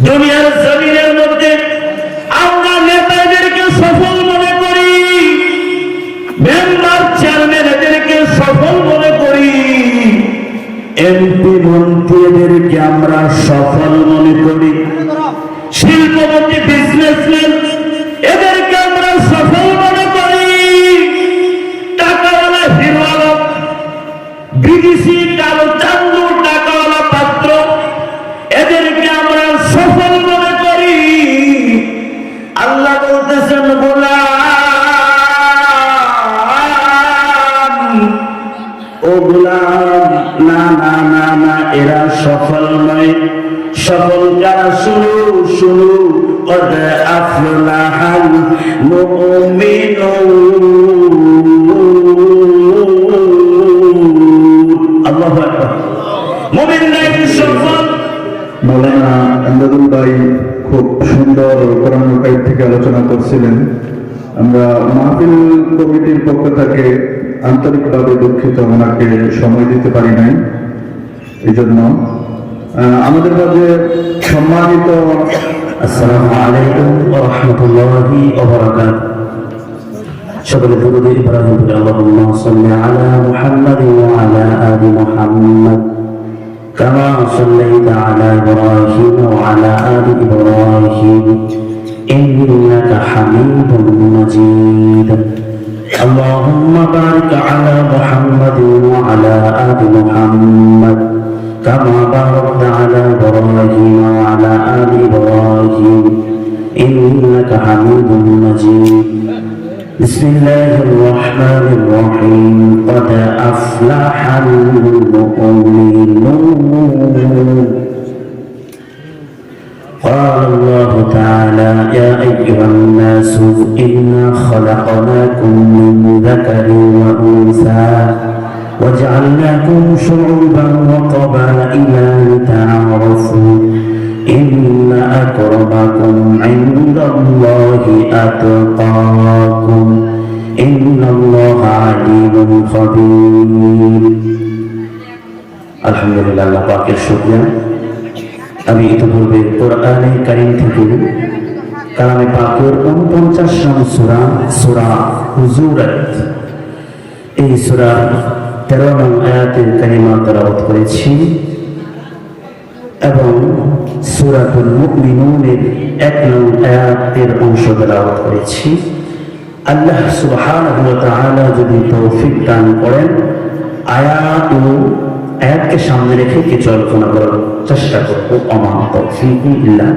দুনিয়ার জমিনের মধ্যে আমরা নেতাদেরকে সফল মনে করি, মেম্বার চেয়ারম্যানদেরকে সফল মনে করি, এমপি মন্ত্রীদেরকে আমরা সফল মনে করি, শিল্পপতি বিজনেসম্যান এদেরকে আমরা সফল মনে করি, টাকাওয়ালা হিরোওয়ালা বিদেশি কালো চান্দু টাকাওয়ালা পাত্র এদেরকে আমরা সফল মনে করি। আল্লাহ বলতেছেন গোলাম, ও গোলাম, না না না না, এরা সফল নয়। সফল কারা? শুনো শুনো, قد أفلح المؤمنون। আল্লাহু আকবার। মুমিনরাই সফল। মাওলানা আমদাদুল ভাই খুব সুন্দর কোরআন কারিম থেকে আলোচনা করছিলেন। আমরা মাহফিল কমিটির পক্ষ থেকে আন্তরিকভাবে দুঃখিত, ওনাকে সময় দিতে পারি নাই। এই জন্য আমাদের মাঝে সম্মানিত আসসালামু আলাইকুম ওয়া রাহমাতুল্লাহি ওয়া বারাকাতুহু। সকলে দুরূদ ইব্রাহিম বলে আল্লাহুম্মা সাল্লি আলা মুহাম্মাদ ওয়া আলা আলি মুহাম্মাদ কামা সাল্লাইতা আলা ইব্রাহিম ওয়া আলা আলি ইব্রাহিম ইন্নাকা হামিদুম মাজিদ। আল্লাহুম্মা বারিক আলা মুহাম্মাদ ওয়া আলা আলি মুহাম্মাদ كما باركت على إبراهيم وعلى آل إبراهيم إنك حميد مجيد. بسم الله الرحمن الرحيم. قد أفلح المؤمنون. قال الله تعالى يا أيها الناس إنا خلقناكم من ذكر وأنثى وجعلناكم شعوبا وقبائل لتعارفوا إن أكرمكم عند الله أتقاكم إن الله عليم خبير. الحمد لله আল্লাহ পাকের শুকরিয়া। আমি ইতিপূর্বে কোরআনে কারীম থেকে কালামে পাকের 49 নং সূরা সূরা হুজুরাত, এই সূরার 13 নং আয়াতের কালিমা তেলাওয়াত করেছি এবং সূরাতুল মুমিনুনের 1 নং আয়াতের অংশ তেলাওয়াত করেছি। আল্লাহ সুবহানাহু ওয়া তাআলা যদি তৌফিক দান করেন আয়াতকে সামনে রেখে কিছু আলোচনা করার চেষ্টা করব। আমা তাওফীকি ইল্লা